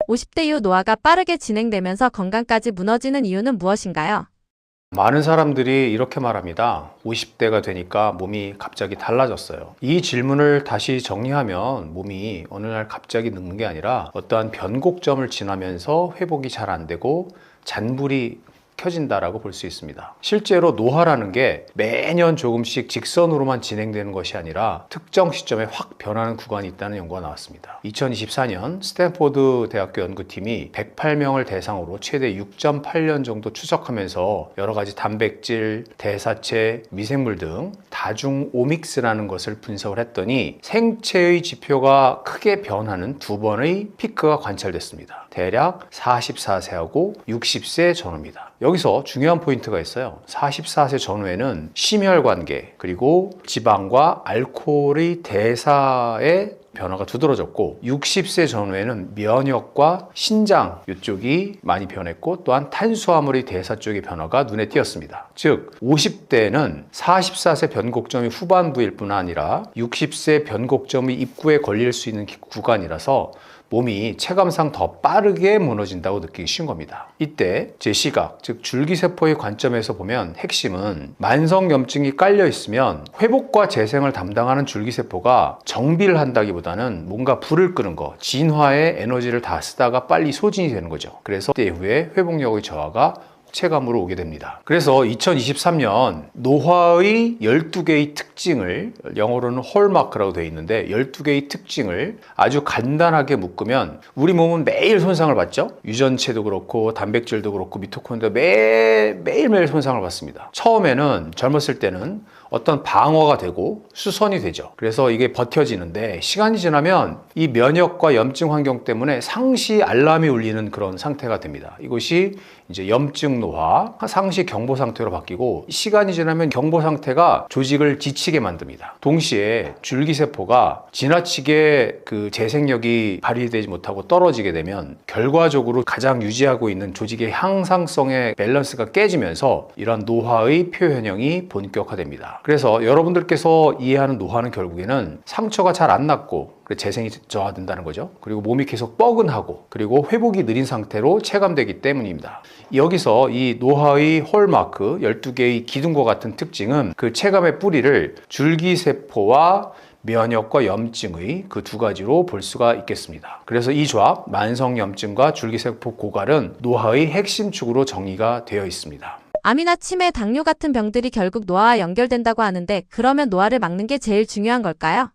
50대 이후 노화가 빠르게 진행되면서 건강까지 무너지는 이유는 무엇인가요? 많은 사람들이 이렇게 말합니다. 50대가 되니까 몸이 갑자기 달라졌어요. 이 질문을 다시 정리하면 몸이 어느 날 갑자기 늙는 게 아니라 어떠한 변곡점을 지나면서 회복이 잘 안 되고 잔불이 켜진다라고 볼 수 있습니다. 실제로 노화라는 게 매년 조금씩 직선으로만 진행되는 것이 아니라 특정 시점에 확 변하는 구간이 있다는 연구가 나왔습니다. 2024년 스탠포드 대학교 연구팀이 108명을 대상으로 최대 6.8년 정도 추적하면서 여러 가지 단백질, 대사체, 미생물 등 다중 오믹스라는 것을 분석을 했더니 생체의 지표가 크게 변하는 두 번의 피크가 관찰됐습니다. 대략 44세하고 60세 전후입니다. 여기서 중요한 포인트가 있어요. 44세 전후에는 심혈관계 그리고 지방과 알코올의 대사의 변화가 두드러졌고 60세 전후에는 면역과 신장 이쪽이 많이 변했고 또한 탄수화물의 대사 쪽의 변화가 눈에 띄었습니다. 즉 50대는 44세 변곡점이 후반부일 뿐 아니라 60세 변곡점이 입구에 걸릴 수 있는 구간이라서 몸이 체감상 더 빠르게 무너진다고 느끼기 쉬운 겁니다. 이때 제 시각, 즉 줄기세포의 관점에서 보면 핵심은 만성염증이 깔려 있으면 회복과 재생을 담당하는 줄기세포가 정비를 한다기보다는 뭔가 불을 끄는 거, 진화에 에너지를 다 쓰다가 빨리 소진이 되는 거죠. 그래서 그때 이후에 회복력의 저하가 체감으로 오게 됩니다. 그래서 2023년 노화의 12개의 특징을, 영어로는 홀마크라고 되어 있는데 12개의 특징을 아주 간단하게 묶으면 우리 몸은 매일 손상을 받죠. 유전체도 그렇고 단백질도 그렇고 미토콘드리아도 매일매일 손상을 받습니다. 처음에는 젊었을 때는 어떤 방어가 되고 수선이 되죠. 그래서 이게 버텨지는데 시간이 지나면 이 면역과 염증 환경 때문에 상시 알람이 울리는 그런 상태가 됩니다. 이것이 이제 염증 노화, 상시 경보 상태로 바뀌고 시간이 지나면 경보 상태가 조직을 지치게 만듭니다. 동시에 줄기세포가 지나치게 그 재생력이 발휘되지 못하고 떨어지게 되면 결과적으로 가장 유지하고 있는 조직의 향상성의 밸런스가 깨지면서 이런 노화의 표현형이 본격화됩니다. 그래서 여러분들께서 이해하는 노화는 결국에는 상처가 잘 안 낫고 재생이 저하된다는 거죠. 그리고 몸이 계속 뻐근하고 그리고 회복이 느린 상태로 체감되기 때문입니다. 여기서 이 노화의 홀마크 12개의 기둥과 같은 특징은 그 체감의 뿌리를 줄기세포와 면역과 염증의 그 두 가지로 볼 수가 있겠습니다. 그래서 이 조합, 만성염증과 줄기세포 고갈은 노화의 핵심 축으로 정의가 되어 있습니다. 암이나 치매, 당뇨 같은 병들이 결국 노화와 연결된다고 하는데 그러면 노화를 막는 게 제일 중요한 걸까요?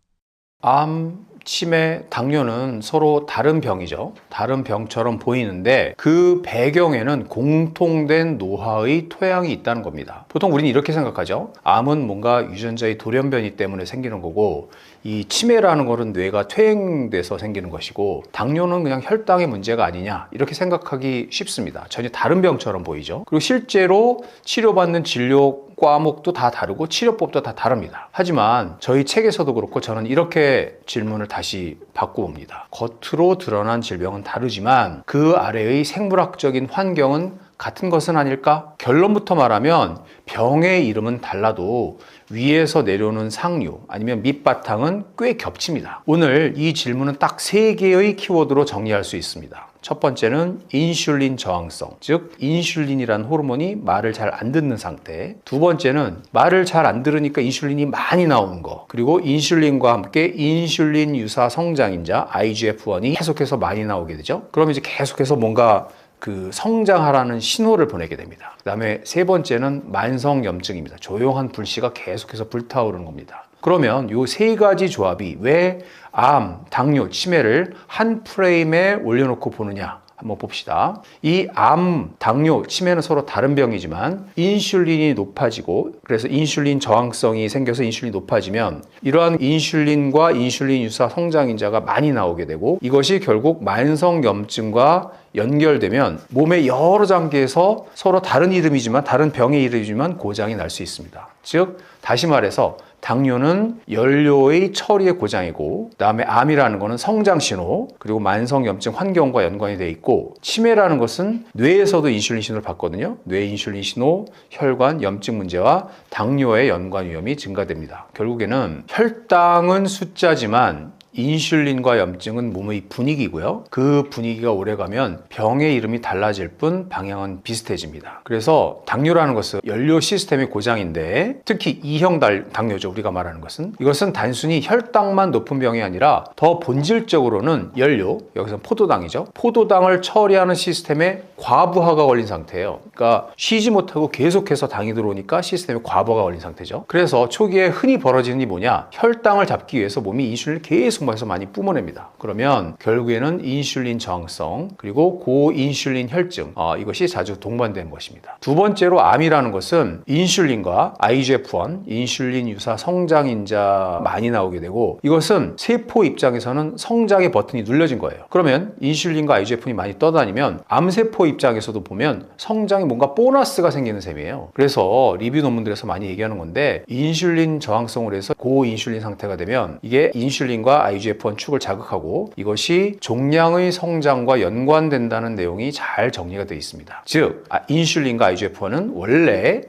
암, 치매, 당뇨는 서로 다른 병이죠. 다른 병처럼 보이는데 그 배경에는 공통된 노화의 토양이 있다는 겁니다. 보통 우리는 이렇게 생각하죠. 암은 뭔가 유전자의 돌연변이 때문에 생기는 거고 이 치매라는 거는 뇌가 퇴행돼서 생기는 것이고 당뇨는 그냥 혈당의 문제가 아니냐 이렇게 생각하기 쉽습니다. 전혀 다른 병처럼 보이죠. 그리고 실제로 치료받는 진료 과목도 다 다르고 치료법도 다 다릅니다. 하지만 저희 책에서도 그렇고 저는 이렇게 질문을 다시 바꿔봅니다. 겉으로 드러난 질병은 다르지만 그 아래의 생물학적인 환경은 같은 것은 아닐까? 결론부터 말하면 병의 이름은 달라도 위에서 내려오는 상류 아니면 밑바탕은 꽤 겹칩니다. 오늘 이 질문은 딱 3개의 키워드로 정리할 수 있습니다. 첫 번째는 인슐린 저항성, 즉 인슐린이라는 호르몬이 말을 잘 안 듣는 상태. 두 번째는 말을 잘 안 들으니까 인슐린이 많이 나오는 거. 그리고 인슐린과 함께 인슐린 유사 성장인자 IGF-1이 계속해서 많이 나오게 되죠. 그럼 이제 계속해서 뭔가 그 성장하라는 신호를 보내게 됩니다. 그 다음에 세 번째는 만성염증입니다. 조용한 불씨가 계속해서 불타오르는 겁니다. 그러면 이 3가지 조합이 왜 암, 당뇨, 치매를 한 프레임에 올려놓고 보느냐 한번 봅시다. 이 암, 당뇨, 치매는 서로 다른 병이지만 인슐린이 높아지고 그래서 인슐린 저항성이 생겨서 인슐린이 높아지면 이러한 인슐린과 인슐린 유사 성장인자가 많이 나오게 되고 이것이 결국 만성염증과 연결되면 몸의 여러 장기에서 서로 다른 이름이지만 다른 병의 이름이지만 고장이 날 수 있습니다. 즉 다시 말해서 당뇨는 연료의 처리의 고장이고 그다음에 암이라는 것은 성장 신호 그리고 만성염증 환경과 연관이 되어 있고 치매라는 것은 뇌에서도 인슐린 신호를 받거든요. 뇌 인슐린 신호, 혈관, 염증 문제와 당뇨의 연관 위험이 증가됩니다. 결국에는 혈당은 숫자지만 인슐린과 염증은 몸의 분위기고요. 그 분위기가 오래가면 병의 이름이 달라질 뿐 방향은 비슷해집니다. 그래서 당뇨라는 것은 연료 시스템의 고장인데, 특히 2형 당뇨죠. 우리가 말하는 것은, 이것은 단순히 혈당만 높은 병이 아니라 더 본질적으로는 연료, 여기서 포도당이죠. 포도당을 처리하는 시스템에 과부하가 걸린 상태예요. 그러니까 쉬지 못하고 계속해서 당이 들어오니까 시스템에 과부하가 걸린 상태죠. 그래서 초기에 흔히 벌어지는 일이 뭐냐, 혈당을 잡기 위해서 몸이 인슐린을 계속 마셔서 많이 뿜어냅니다. 그러면 결국에는 인슐린 저항성, 그리고 고인슐린 혈증, 이것이 자주 동반되는 것입니다. 두 번째로 암이라는 것은 인슐린과 IGF-1, 인슐린 유사 성장인자 많이 나오게 되고, 이것은 세포 입장에서는 성장의 버튼이 눌려진 거예요. 그러면 인슐린과 IGF-1이 많이 떠다니면 암세포 입장에서도 보면 성장에 뭔가 보너스가 생기는 셈이에요. 그래서 리뷰 논문들에서 많이 얘기하는 건데, 인슐린 저항성으로 해서 고인슐린 상태가 되면 이게 인슐린과 IGF-1 축을 자극하고 이것이 종양의 성장과 연관된다는 내용이 잘 정리가 되어 있습니다. 즉, 인슐린과 IGF-1은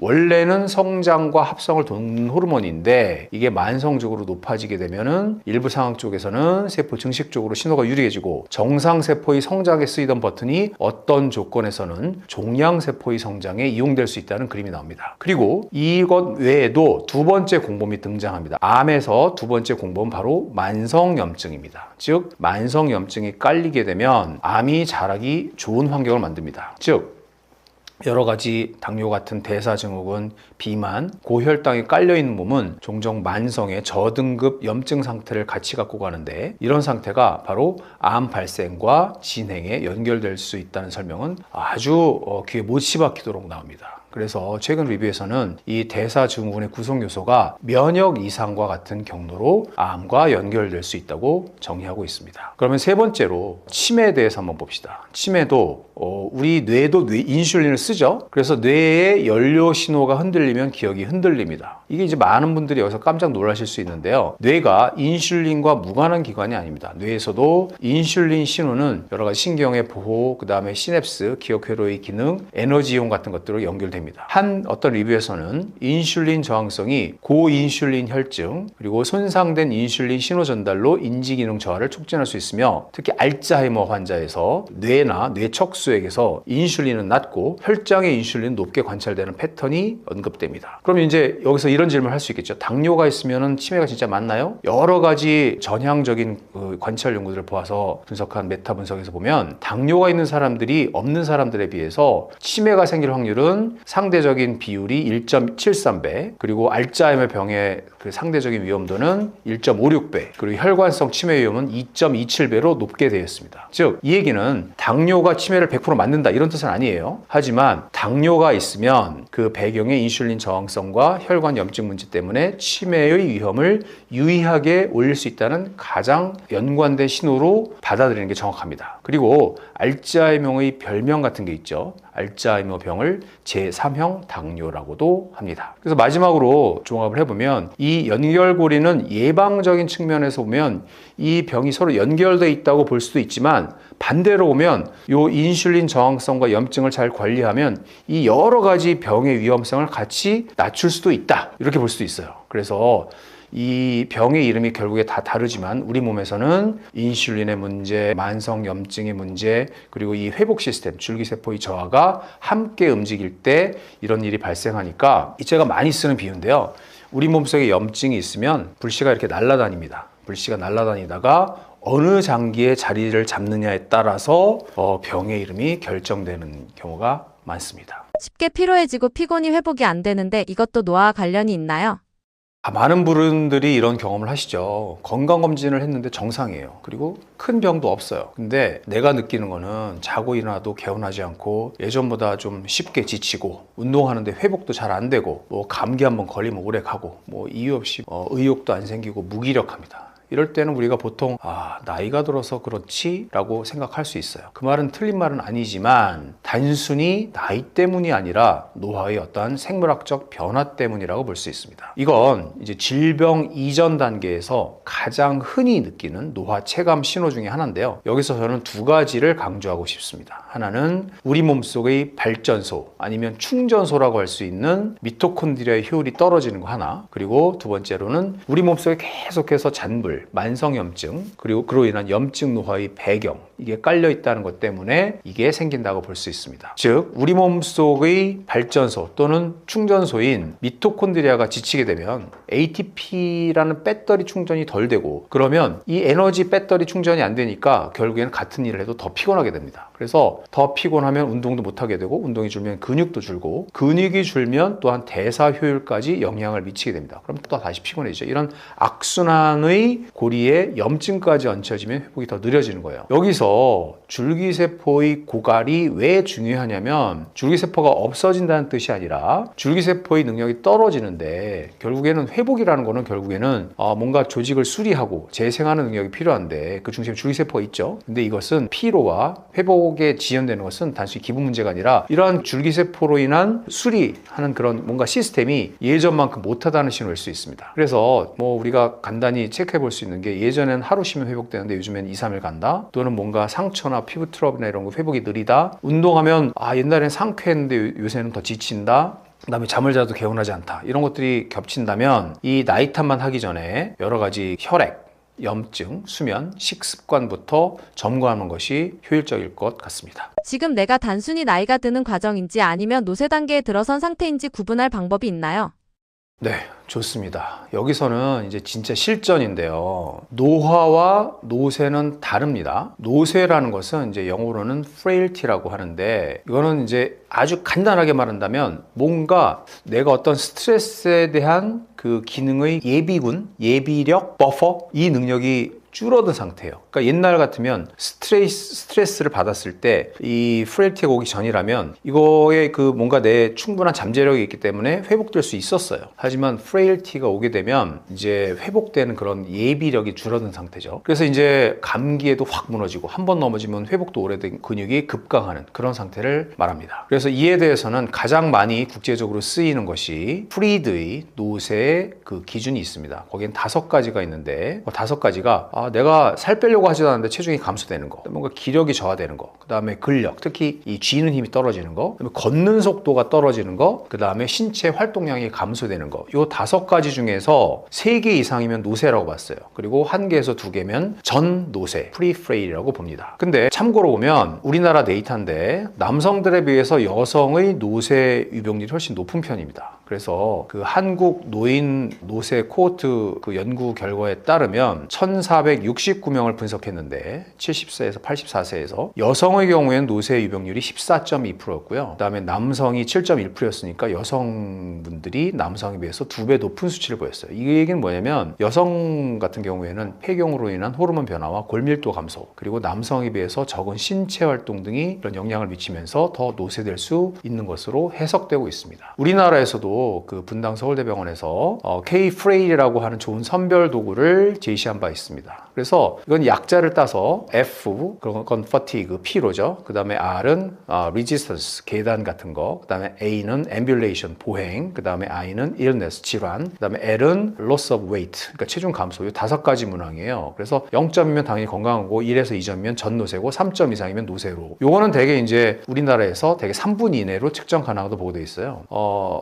원래는 성장과 합성을 돕는 호르몬인데, 이게 만성적으로 높아지게 되면은 일부 상황 쪽에서는 세포 증식 쪽으로 신호가 유리해지고, 정상 세포의 성장에 쓰이던 버튼이 어떤 조건에서는 종양 세포의 성장에 이용될 수 있다는 그림이 나옵니다. 그리고 이것 외에도 두 번째 공범이 등장합니다. 암에서 두 번째 공범은 바로 만성염증입니다. 즉, 만성염증이 깔리게 되면 암이 자라기 좋은 환경을 만듭니다. 즉, 여러 가지 당뇨 같은 대사증후군, 비만, 고혈당이 깔려있는 몸은 종종 만성의 저등급 염증 상태를 같이 갖고 가는데, 이런 상태가 바로 암 발생과 진행에 연결될 수 있다는 설명은 아주 귀에 못이 박히도록 나옵니다. 그래서 최근 리뷰에서는 이 대사증후군의 구성 요소가 면역 이상과 같은 경로로 암과 연결될 수 있다고 정의하고 있습니다. 그러면 세 번째로 치매에 대해서 한번 봅시다. 치매도 우리 뇌도 인슐린을 쓰죠. 그래서 뇌의 연료 신호가 흔들리면 기억이 흔들립니다. 이게 이제 많은 분들이 여기서 깜짝 놀라실 수 있는데요. 뇌가 인슐린과 무관한 기관이 아닙니다. 뇌에서도 인슐린 신호는 여러 가지 신경의 보호, 그 다음에 시냅스, 기억 회로의 기능, 에너지 이용 같은 것들로 연결됩니다. 한 어떤 리뷰에서는 인슐린 저항성이 고인슐린 혈증, 그리고 손상된 인슐린 신호 전달로 인지 기능 저하를 촉진할 수 있으며, 특히 알츠하이머 환자에서 뇌나 뇌 척수액에서 인슐린은 낮고 혈장의 인슐린은 높게 관찰되는 패턴이 언급됩니다. 그럼 이제 여기서 이런 질문을 할 수 있겠죠. 당뇨가 있으면 치매가 진짜 맞나요? 여러 가지 전향적인 관찰 연구들을 보아서 분석한 메타 분석에서 보면, 당뇨가 있는 사람들이 없는 사람들에 비해서 치매가 생길 확률은 상대적인 비율이 1.73배, 그리고 알츠하이머 병의 그 상대적인 위험도는 1.56배, 그리고 혈관성 치매 위험은 2.27배로 높게 되어 있습니다. 즉, 이 얘기는 당뇨가 치매를 100% 맞는다 이런 뜻은 아니에요. 하지만 당뇨가 있으면 그 배경의 인슐린 저항성과 혈관 염증 문제 때문에 치매의 위험을 유의하게 올릴 수 있다는 가장 연관된 신호로 받아들이는 게 정확합니다. 그리고 알츠하이머의 별명 같은 게 있죠. 알츠하이머 병을 제3형 당뇨라고도 합니다. 그래서 마지막으로 종합을 해보면, 이 연결고리는 예방적인 측면에서 보면 이 병이 서로 연결되어 있다고 볼 수도 있지만, 반대로 보면 이 인슐린 저항성과 염증을 잘 관리하면 이 여러 가지 병의 위험성을 같이 낮출 수도 있다, 이렇게 볼 수도 있어요. 그래서 이 병의 이름이 결국에 다 다르지만 우리 몸에서는 인슐린의 문제, 만성 염증의 문제, 그리고 이 회복 시스템, 줄기세포의 저하가 함께 움직일 때 이런 일이 발생하니까, 제가 많이 쓰는 비유인데요. 우리 몸속에 염증이 있으면 불씨가 이렇게 날아다닙니다. 불씨가 날아다니다가 어느 장기에 자리를 잡느냐에 따라서 병의 이름이 결정되는 경우가 많습니다. 쉽게 피로해지고 피곤이 회복이 안 되는데 이것도 노화와 관련이 있나요? 많은 분들이 이런 경험을 하시죠. 건강검진을 했는데 정상이에요. 그리고 큰 병도 없어요. 근데 내가 느끼는 거는 자고 일어나도 개운하지 않고, 예전보다 좀 쉽게 지치고, 운동하는데 회복도 잘 안 되고, 뭐 감기 한번 걸리면 오래 가고, 뭐 이유 없이 의욕도 안 생기고 무기력합니다. 이럴 때는 우리가 보통 나이가 들어서 그렇지? 라고 생각할 수 있어요. 그 말은 틀린 말은 아니지만, 단순히 나이 때문이 아니라 노화의 어떠한 생물학적 변화 때문이라고 볼 수 있습니다. 이건 이제 질병 이전 단계에서 가장 흔히 느끼는 노화 체감 신호 중에 하나인데요. 여기서 저는 두 가지를 강조하고 싶습니다. 하나는 우리 몸속의 발전소 아니면 충전소라고 할 수 있는 미토콘드리아의 효율이 떨어지는 거 하나, 그리고 두 번째로는 우리 몸속에 계속해서 잔불, 만성염증, 그리고 그로 인한 염증 노화의 배경, 이게 깔려 있다는 것 때문에 이게 생긴다고 볼 수 있습니다. 즉 우리 몸속의 발전소 또는 충전소인 미토콘드리아가 지치게 되면 ATP라는 배터리 충전이 덜 되고, 그러면 이 에너지 배터리 충전이 안 되니까 결국에는 같은 일을 해도 더 피곤하게 됩니다. 그래서 더 피곤하면 운동도 못하게 되고, 운동이 줄면 근육도 줄고, 근육이 줄면 또한 대사 효율까지 영향을 미치게 됩니다. 그럼 또 다시 피곤해지죠. 이런 악순환의 고리에 염증까지 얹혀지면 회복이 더 느려지는 거예요. 여기서 줄기세포의 고갈이 왜 중요하냐면, 줄기세포가 없어진다는 뜻이 아니라 줄기세포의 능력이 떨어지는데, 결국에는 회복이라는 거는 결국에는 뭔가 조직을 수리하고 재생하는 능력이 필요한데 그 중심에 줄기세포가 있죠. 근데 이것은 피로와 회복에 지연되는 것은 단순히 기분 문제가 아니라 이러한 줄기세포로 인한 수리하는 그런 뭔가 시스템이 예전만큼 못하다는 신호일 수 있습니다. 그래서 뭐 우리가 간단히 체크해 볼 수 있는 게, 예전에는 하루 쉬면 회복되는데 요즘엔 2, 3일 간다, 또는 뭔가 상처나 피부 트러블이나 이런 거 회복이 느리다, 운동하면 옛날엔 상쾌했는데 요새는 더 지친다, 그다음에 잠을 자도 개운하지 않다, 이런 것들이 겹친다면 이 나이 탓만 하기 전에 여러 가지 혈액, 염증, 수면, 식습관부터 점검하는 것이 효율적일 것 같습니다. 지금 내가 단순히 나이가 드는 과정인지 아니면 노쇠 단계에 들어선 상태인지 구분할 방법이 있나요? 네, 좋습니다. 여기서는 이제 진짜 실전인데요. 노화와 노쇠는 다릅니다. 노쇠라는 것은 이제 영어로는 frailty라고 하는데, 이거는 이제 아주 간단하게 말한다면 뭔가 내가 어떤 스트레스에 대한 그 기능의 예비군, 예비력, 버퍼, 이 능력이 줄어든 상태예요. 그러니까 옛날 같으면 스트레스를 받았을 때 이 프레일티가 오기 전이라면 이거에 그 뭔가 내 충분한 잠재력이 있기 때문에 회복될 수 있었어요. 하지만 프레일티가 오게 되면 이제 회복되는 그런 예비력이 줄어든 상태죠. 그래서 이제 감기에도 확 무너지고, 한 번 넘어지면 회복도 오래된 근육이 급강하는 그런 상태를 말합니다. 그래서 이에 대해서는 가장 많이 국제적으로 쓰이는 것이 프리드의 노쇠의 그 기준이 있습니다. 거기엔 5가지가 있는데, 5가지가 내가 살 빼려고 하지도 않는데 체중이 감소되는 거, 뭔가 기력이 저하되는 거, 그 다음에 근력, 특히 이 쥐는 힘이 떨어지는 거, 그다음에 걷는 속도가 떨어지는 거, 그 다음에 신체 활동량이 감소되는 거, 요 5가지 중에서 3개 이상이면 노쇠라고 봤어요. 그리고 1개에서 2개면 전 노쇠, 프리프레일이라고 봅니다. 근데 참고로 보면 우리나라 데이터인데 남성들에 비해서 여성의 노쇠 유병률이 훨씬 높은 편입니다. 그래서 그 한국 노인 노쇠 코호트 그 연구 결과에 따르면 1469명을 분석했는데 70세에서 84세에서 여성의 경우에는 노쇠 유병률이 14.2%였고요. 그 다음에 남성이 7.1%였으니까 여성분들이 남성에 비해서 2배 높은 수치를 보였어요. 이 얘기는 뭐냐면, 여성 같은 경우에는 폐경으로 인한 호르몬 변화와 골밀도 감소, 그리고 남성에 비해서 적은 신체 활동 등이 그런 영향을 미치면서 더 노쇠될 수 있는 것으로 해석되고 있습니다. 우리나라에서도 그 분당 서울대병원에서 K-프레일이라고 하는 좋은 선별 도구를 제시한 바 있습니다. 그래서 이건 약자를 따서 F, 그런 건 fatigue, 피로죠. 그 다음에 R은 resistance, 계단 같은 거. 그 다음에 A는 ambulation, 보행. 그 다음에 I는 illness, 질환. 그 다음에 L은 loss of weight, 그러니까 체중 감소. 이 5가지 문항이에요. 그래서 0점이면 당연히 건강하고, 1에서 2점이면 전노쇠고, 3점 이상이면 노쇠로. 요거는 되게 이제 우리나라에서 되게 3분 이내로 측정 가능하다고 보고 돼 있어요.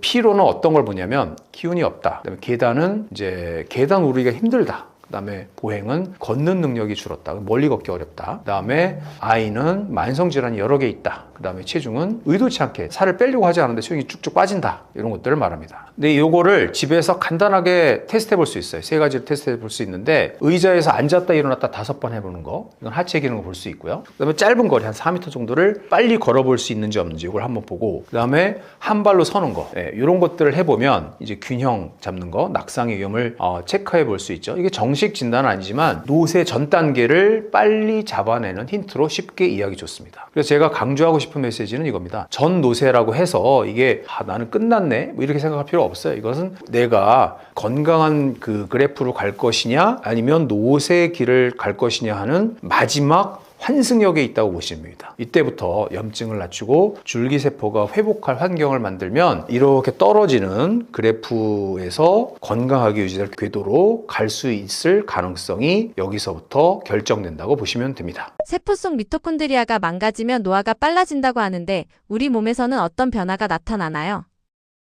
피로는 어떤 걸 보냐면, 기운이 없다. 그다음에 계단은 이제 계단 오르기가 힘들다. 그다음에 보행은 걷는 능력이 줄었다. 멀리 걷기 어렵다. 그다음에 I는 만성 질환이 여러 개 있다. 그다음에 체중은 의도치 않게 살을 빼려고 하지 않는데 체중이 쭉쭉 빠진다. 이런 것들을 말합니다. 근데 이거를 집에서 간단하게 테스트해 볼 수 있어요. 3가지를 테스트해 볼 수 있는데, 의자에서 앉았다 일어났다 5번 해보는 거, 이건 하체 기능을 볼 수 있고요. 그다음에 짧은 거리 한 4m 정도를 빨리 걸어볼 수 있는지 없는지 이걸 한번 보고, 그다음에 한 발로 서는 거, 이런 것들을 해보면 이제 균형 잡는 거, 낙상의 위험을 체크해 볼 수 있죠. 이게 정식 진단은 아니지만 노쇠 전 단계를 빨리 잡아내는 힌트로 쉽게 이해하기 좋습니다. 그래서 제가 강조하고 싶은 메시지는 이겁니다. 전 노쇠라고 해서 이게 나는 끝났네 뭐 이렇게 생각할 필요 없어요. 이것은 내가 건강한 그 그래프로 갈 것이냐 아니면 노쇠의 길을 갈 것이냐 하는 마지막 환승역에 있다고 보시면 됩니다. 이때부터 염증을 낮추고 줄기세포가 회복할 환경을 만들면 이렇게 떨어지는 그래프에서 건강하게 유지될 궤도로 갈 수 있을 가능성이 여기서부터 결정된다고 보시면 됩니다. 세포 속 미토콘드리아가 망가지면 노화가 빨라진다고 하는데 우리 몸에서는 어떤 변화가 나타나나요?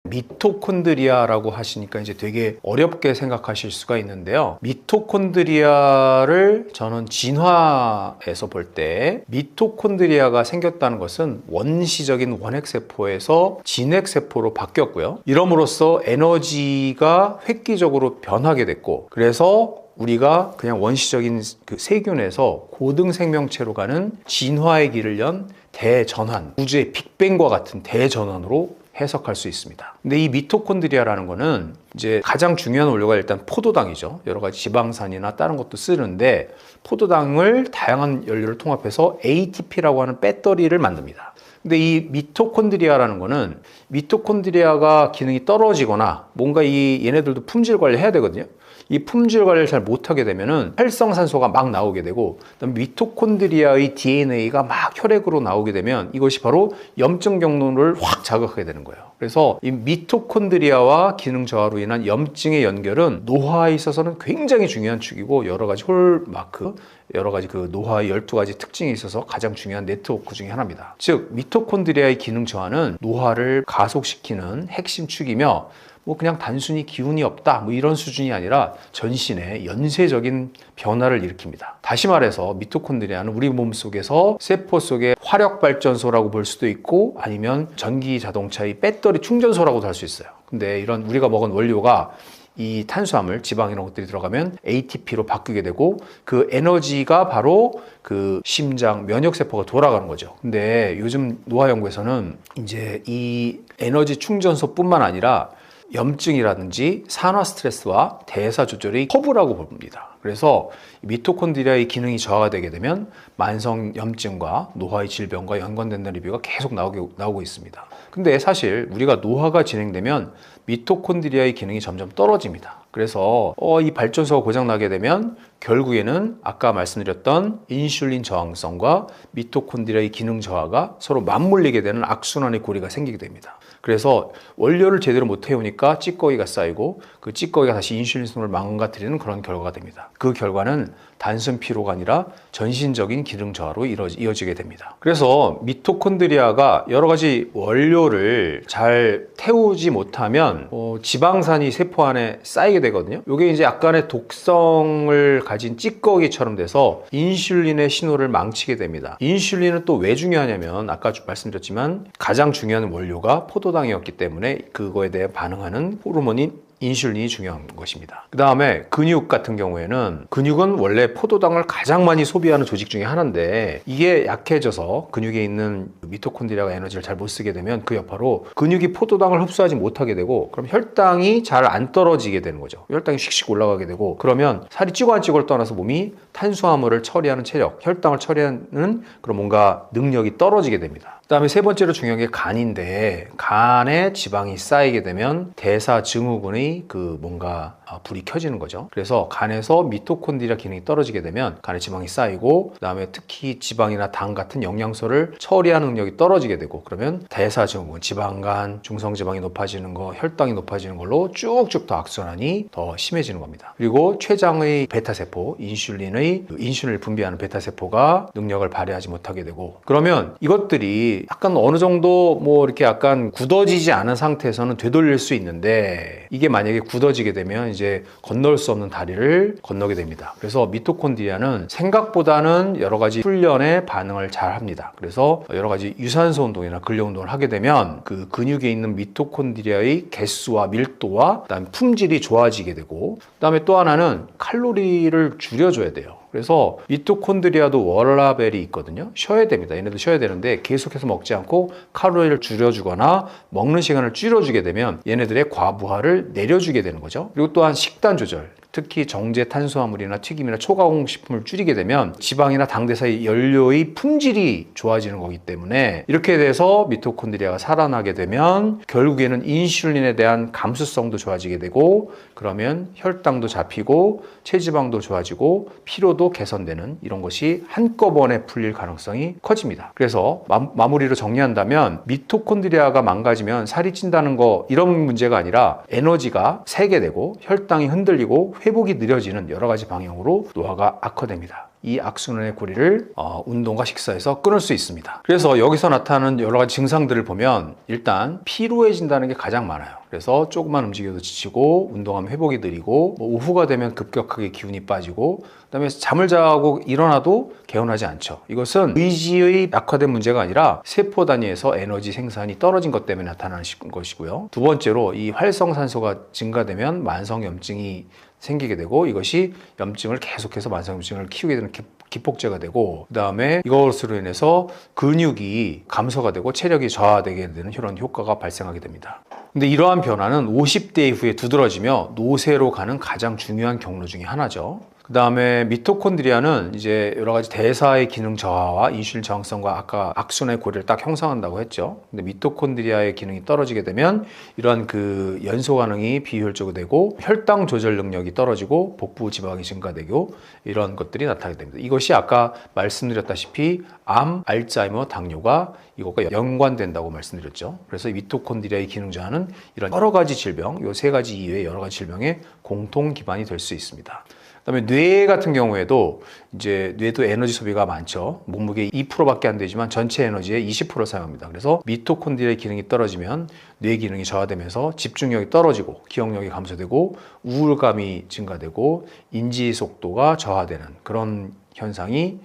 미토콘드리아라고 하시니까 이제 되게 어렵게 생각하실 수가 있는데요. 미토콘드리아를 저는 진화에서 볼 때 미토콘드리아가 생겼다는 것은 원시적인 원핵세포에서 진핵세포로 바뀌었고요. 이럼으로써 에너지가 획기적으로 변하게 됐고, 그래서 우리가 그냥 원시적인 그 세균에서 고등 생명체로 가는 진화의 길을 연 대전환, 우주의 빅뱅과 같은 대전환으로 해석할 수 있습니다. 근데 이 미토콘드리아라는 거는 이제 가장 중요한 원료가 일단 포도당이죠. 여러 가지 지방산이나 다른 것도 쓰는데 포도당을 다양한 연료를 통합해서 ATP라고 하는 배터리를 만듭니다. 근데 이 미토콘드리아라는 거는 미토콘드리아가 기능이 떨어지거나 뭔가 얘네들도 품질 관리해야 되거든요. 이 품질 관리를 잘 못하게 되면은 활성산소가 막 나오게 되고, 그다음에 미토콘드리아의 DNA가 막 혈액으로 나오게 되면 이것이 바로 염증 경로를 확 자극하게 되는 거예요. 그래서 이 미토콘드리아와 기능 저하로 인한 염증의 연결은 노화에 있어서는 굉장히 중요한 축이고, 여러 가지 홀마크, 여러 가지 그 노화의 12가지 특징이 있어서 가장 중요한 네트워크 중에 하나입니다. 즉, 미토콘드리아의 기능 저하는 노화를 가속시키는 핵심 축이며, 뭐 그냥 단순히 기운이 없다 뭐 이런 수준이 아니라 전신에 연쇄적인 변화를 일으킵니다. 다시 말해서 미토콘드리아는 우리 몸 속에서 세포 속의 화력 발전소라고 볼 수도 있고, 아니면 전기 자동차의 배터리 충전소라고도 할 수 있어요. 근데 이런 우리가 먹은 원료가 이 탄수화물, 지방 이런 것들이 들어가면 ATP로 바뀌게 되고, 그 에너지가 바로 그 심장, 면역세포가 돌아가는 거죠. 근데 요즘 노화 연구에서는 이제 이 에너지 충전소뿐만 아니라 염증이라든지 산화 스트레스와 대사 조절의 허브라고 봅니다. 그래서 미토콘드리아의 기능이 저하가 되게 되면 만성 염증과 노화의 질병과 연관된다는 리뷰가 계속 나오고 있습니다. 근데 사실 우리가 노화가 진행되면 미토콘드리아의 기능이 점점 떨어집니다. 그래서 이 발전소가 고장나게 되면 결국에는 아까 말씀드렸던 인슐린 저항성과 미토콘드리아의 기능 저하가 서로 맞물리게 되는 악순환의 고리가 생기게 됩니다. 그래서 원료를 제대로 못 태우니까 찌꺼기가 쌓이고, 그 찌꺼기가 다시 인슐린성을 망가뜨리는 그런 결과가 됩니다. 그 결과는 단순 피로가 아니라 전신적인 기능 저하로 이어지게 됩니다. 그래서 미토콘드리아가 여러 가지 원료를 잘 태우지 못하면 지방산이 세포 안에 쌓이게 되거든요. 이게 이제 약간의 독성을 가진 찌꺼기처럼 돼서 인슐린의 신호를 망치게 됩니다. 인슐린은 또 왜 중요하냐면, 아까 말씀드렸지만 가장 중요한 원료가 포도당이었기 때문에 그거에 대해 반응하는 호르몬인 인슐린이 중요한 것입니다. 그 다음에 근육 같은 경우에는, 근육은 원래 포도당을 가장 많이 소비하는 조직 중에 하나인데, 이게 약해져서 근육에 있는 미토콘드리아가 에너지를 잘 못 쓰게 되면 그 여파로 근육이 포도당을 흡수하지 못하게 되고, 그럼 혈당이 잘 안 떨어지게 되는 거죠. 혈당이 씩씩 올라가게 되고, 그러면 살이 찌고 안 찌고를 떠나서 몸이 탄수화물을 처리하는 체력, 혈당을 처리하는 그런 뭔가 능력이 떨어지게 됩니다. 그 다음에 세 번째로 중요한 게 간인데, 간에 지방이 쌓이게 되면 대사 증후군의 그 뭔가 불이 켜지는 거죠. 그래서 간에서 미토콘드리아 기능이 떨어지게 되면 간에 지방이 쌓이고, 그 다음에 특히 지방이나 당 같은 영양소를 처리하는 능력이 떨어지게 되고, 그러면 대사 증후군, 지방간, 중성지방이 높아지는 거, 혈당이 높아지는 걸로 쭉쭉 더 악순환이 더 심해지는 겁니다. 그리고 췌장의 베타세포, 인슐린을 분비하는 베타세포가 능력을 발휘하지 못하게 되고, 그러면 이것들이 약간 어느 정도 뭐 이렇게 약간 굳어지지 않은 상태에서는 되돌릴 수 있는데, 이게 만약에 굳어지게 되면 이제 건널 수 없는 다리를 건너게 됩니다. 그래서 미토콘드리아는 생각보다는 여러 가지 훈련에 반응을 잘 합니다. 그래서 여러 가지 유산소 운동이나 근력 운동을 하게 되면 그 근육에 있는 미토콘드리아의 개수와 밀도와 그다음에 품질이 좋아지게 되고, 그다음에 또 하나는 칼로리를 줄여줘야 돼요. 그래서 미토콘드리아도 워라벨이 있거든요. 쉬어야 됩니다. 얘네도 쉬어야 되는데 계속해서 먹지 않고 칼로리를 줄여주거나 먹는 시간을 줄여주게 되면 얘네들의 과부하를 내려주게 되는 거죠. 그리고 또한 식단 조절, 특히 정제 탄수화물이나 튀김이나 초가공식품을 줄이게 되면 지방이나 당대사의 연료의 품질이 좋아지는 거기 때문에 이렇게 돼서 미토콘드리아가 살아나게 되면 결국에는 인슐린에 대한 감수성도 좋아지게 되고 그러면 혈당도 잡히고 체지방도 좋아지고 피로도 개선되는 이런 것이 한꺼번에 풀릴 가능성이 커집니다. 그래서 마무리로 정리한다면 미토콘드리아가 망가지면 살이 찐다는 거 이런 문제가 아니라 에너지가 새게 되고 혈당이 흔들리고 회복이 느려지는 여러 가지 방향으로 노화가 악화됩니다. 이 악순환의 고리를 운동과 식사에서 끊을 수 있습니다. 그래서 여기서 나타나는 여러 가지 증상들을 보면 일단 피로해진다는 게 가장 많아요. 그래서 조금만 움직여도 지치고 운동하면 회복이 느리고 오후가 되면 급격하게 기운이 빠지고 그다음에 잠을 자고 일어나도 개운하지 않죠. 이것은 의지의 약화된 문제가 아니라 세포 단위에서 에너지 생산이 떨어진 것 때문에 나타나는 것이고요. 두 번째로 이 활성산소가 증가되면 만성염증이 생기게 되고 이것이 염증을 계속해서 만성염증을 키우게 되는 기폭제가 되고 그 다음에 이것으로 인해서 근육이 감소가 되고 체력이 저하되게 되는 이런 효과가 발생하게 됩니다. 근데 이러한 변화는 50대 이후에 두드러지며 노쇠로 가는 가장 중요한 경로 중에 하나죠. 그 다음에 미토콘드리아는 이제 여러 가지 대사의 기능 저하와 인슐린 저항성과 아까 악순환의 고리를 딱 형성한다고 했죠. 근데 미토콘드리아의 기능이 떨어지게 되면 이러한 그 연소 반응이 비효율적으로 되고 혈당 조절 능력이 떨어지고 복부 지방이 증가되고 이런 것들이 나타나게 됩니다. 이것이 아까 말씀드렸다시피 암, 알츠하이머, 당뇨가 이것과 연관된다고 말씀드렸죠. 그래서 미토콘드리아의 기능 저하는 이런 여러 가지 질병, 이 세 가지 이외의 여러 가지 질병의 공통 기반이 될 수 있습니다. 그다음에 뇌 같은 경우에도 이제 뇌도 에너지 소비가 많죠. 몸무게 2%밖에 안 되지만 전체 에너지의 20%를 사용합니다. 그래서 미토콘드리아의 기능이 떨어지면 뇌 기능이 저하되면서 집중력이 떨어지고 기억력이 감소되고 우울감이 증가되고 인지 속도가 저하되는 그런 증상이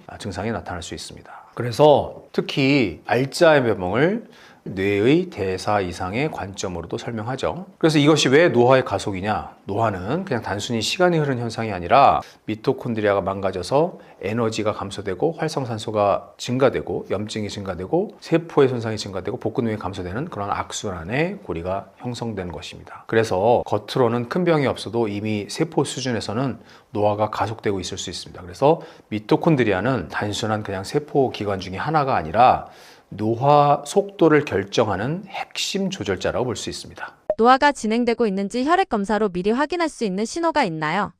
나타날 수 있습니다. 그래서 특히 알츠하이머병을 뇌의 대사 이상의 관점으로도 설명하죠. 그래서 이것이 왜 노화의 가속이냐? 노화는 그냥 단순히 시간이 흐르는 현상이 아니라 미토콘드리아가 망가져서 에너지가 감소되고 활성산소가 증가되고 염증이 증가되고 세포의 손상이 증가되고 복근능이 감소되는 그런 악순환의 고리가 형성된 것입니다. 그래서 겉으로는 큰 병이 없어도 이미 세포 수준에서는 노화가 가속되고 있을 수 있습니다. 그래서 미토콘드리아는 단순한 그냥 세포 기관 중에 하나가 아니라 노화 속도를 결정하는 핵심 조절자라고 볼 수 있습니다. 노화가 진행되고 있는지 혈액 검사로 미리 확인할 수 있는 신호가 있나요?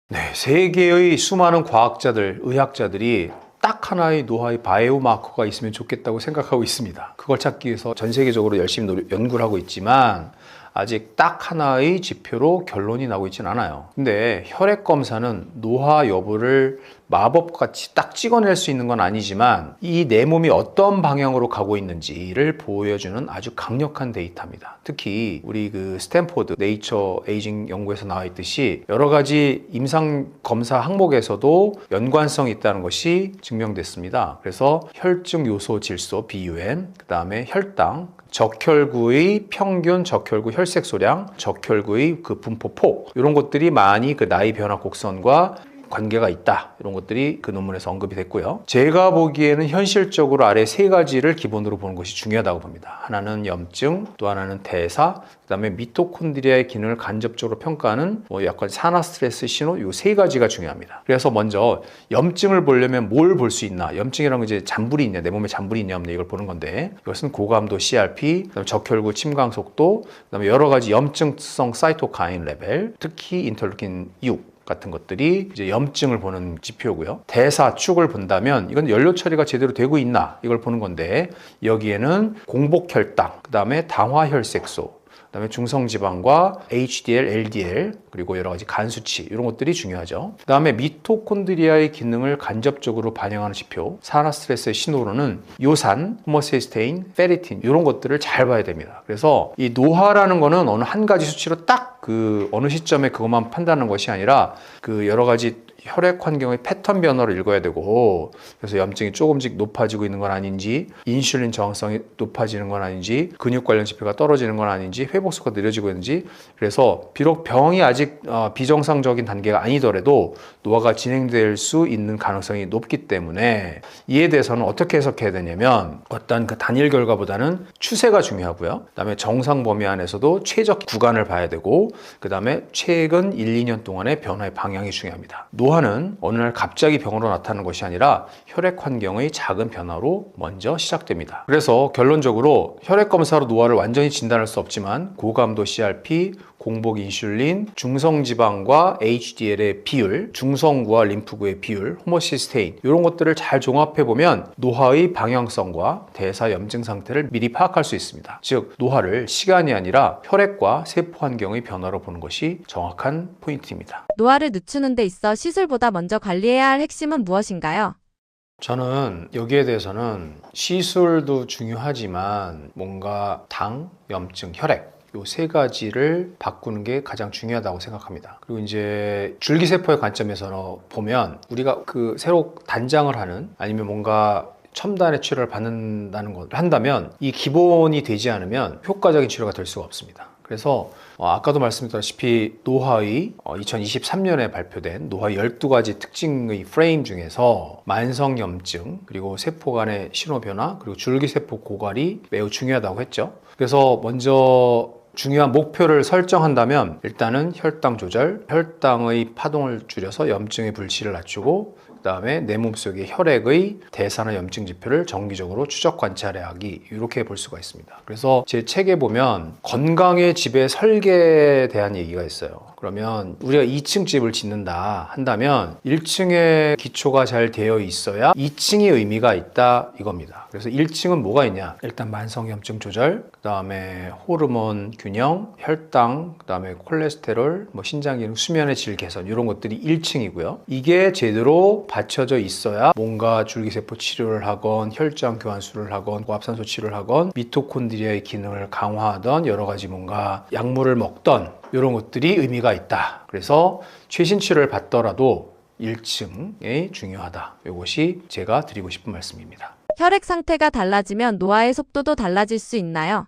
네, 세계의 수많은 과학자들, 의학자들이 딱 하나의 노화의 바이오마커가 있으면 좋겠다고 생각하고 있습니다. 그걸 찾기 위해서 전 세계적으로 열심히 연구를 하고 있지만 아직 딱 하나의 지표로 결론이 나고 있지는 않아요. 근데 혈액 검사는 노화 여부를 마법같이 딱 찍어낼 수 있는 건 아니지만 이 내 몸이 어떤 방향으로 가고 있는지를 보여주는 아주 강력한 데이터입니다. 특히 우리 그 스탠포드 네이처 에이징 연구에서 나와 있듯이 여러 가지 임상 검사 항목에서도 연관성이 있다는 것이 증명됐습니다. 그래서 혈중 요소 질소 BUN, 그 다음에 혈당, 적혈구의 평균 적혈구 혈색소량, 적혈구의 그 분포폭 이런 것들이 많이 그 나이 변화 곡선과 관계가 있다. 이런 것들이 그 논문에서 언급이 됐고요. 제가 보기에는 현실적으로 아래 세 가지를 기본으로 보는 것이 중요하다고 봅니다. 하나는 염증, 또 하나는 대사, 그 다음에 미토콘드리아의 기능을 간접적으로 평가하는 약간 산화 스트레스 신호 이 세 가지가 중요합니다. 그래서 먼저 염증을 보려면 뭘 볼 수 있나? 염증이라는 건 이제 잔불이 있냐, 내 몸에 잔불이 있냐 없냐 이걸 보는 건데 이것은 고감도 CRP, 그다음에 적혈구 침강 속도, 그다음에 여러 가지 염증성 사이토카인 레벨, 특히 인터루킨 6 같은 것들이 이제 염증을 보는 지표고요. 대사축을 본다면 이건 연료 처리가 제대로 되고 있나 이걸 보는 건데 여기에는 공복혈당, 그 다음에 당화혈색소, 그다음에 중성지방과 HDL, LDL 그리고 여러 가지 간 수치 이런 것들이 중요하죠. 그다음에 미토콘드리아의 기능을 간접적으로 반영하는 지표, 산화 스트레스의 신호로는 요산, 호모시스테인, 페리틴 이런 것들을 잘 봐야 됩니다. 그래서 이 노화라는 거는 어느 한 가지 수치로 딱 그 어느 시점에 그것만 판단하는 것이 아니라 그 여러 가지 혈액 환경의 패턴 변화로 읽어야 되고, 그래서 염증이 조금씩 높아지고 있는 건 아닌지, 인슐린 저항성이 높아지는 건 아닌지, 근육 관련 지표가 떨어지는 건 아닌지, 회복 속도가 느려지고 있는지. 그래서 비록 병이 아직 비정상적인 단계가 아니더라도 노화가 진행될 수 있는 가능성이 높기 때문에 이에 대해서는 어떻게 해석해야 되냐면, 어떤 그 단일 결과보다는 추세가 중요하고요. 그다음에 정상 범위 안에서도 최적 구간을 봐야 되고, 그다음에 최근 1, 2년 동안의 변화의 방향이 중요합니다. 노화는 어느 날 갑자기 병으로 나타나는 것이 아니라 혈액 환경의 작은 변화로 먼저 시작됩니다. 그래서 결론적으로 혈액 검사로 노화를 완전히 진단할 수 없지만 고감도 CRP, 공복 인슐린, 중성지방과 HDL의 비율, 중성구와 림프구의 비율, 호모시스테인, 이런 것들을 잘 종합해 보면 노화의 방향성과 대사 염증 상태를 미리 파악할 수 있습니다. 즉 노화를 시간이 아니라 혈액과 세포 환경의 변화로 보는 것이 정확한 포인트입니다. 노화를 늦추는 데 있어 시술보다 먼저 관리해야 할 핵심은 무엇인가요? 저는 여기에 대해서는 시술도 중요하지만 뭔가 당, 염증, 혈액 요 세 가지를 바꾸는 게 가장 중요하다고 생각합니다. 그리고 이제 줄기세포의 관점에서 보면 우리가 그 새로 단장을 하는 아니면 뭔가 첨단의 치료를 받는다는 걸 한다면 이 기본이 되지 않으면 효과적인 치료가 될 수가 없습니다. 그래서 아까도 말씀드렸다시피 노화의 2023년에 발표된 노화의 12가지 특징의 프레임 중에서 만성염증, 그리고 세포 간의 신호 변화, 그리고 줄기세포 고갈이 매우 중요하다고 했죠. 그래서 먼저 중요한 목표를 설정한다면 일단은 혈당 조절, 혈당의 파동을 줄여서 염증의 불씨를 낮추고, 그 다음에 내 몸속의 혈액의 대사나 염증 지표를 정기적으로 추적 관찰해야 하기, 이렇게 볼 수가 있습니다. 그래서 제 책에 보면 건강의 집의 설계에 대한 얘기가 있어요. 그러면 우리가 2층 집을 짓는다 한다면 1층에 기초가 잘 되어 있어야 2층의 의미가 있다 이겁니다. 그래서 1층은 뭐가 있냐? 일단 만성염증 조절, 그 다음에 호르몬 균형, 혈당, 그 다음에 콜레스테롤, 신장 기능, 수면의 질 개선, 이런 것들이 1층이고요. 이게 제대로 받쳐져 있어야 뭔가 줄기세포 치료를 하건, 혈장 교환수를 하건, 고압산소 치료를 하건, 미토콘드리아의 기능을 강화하던 여러 가지 뭔가 약물을 먹던 이런 것들이 의미가 있다. 그래서 최신 치료를 받더라도 1층이 중요하다. 이것이 제가 드리고 싶은 말씀입니다. 혈액 상태가 달라지면 노화의 속도도 달라질 수 있나요?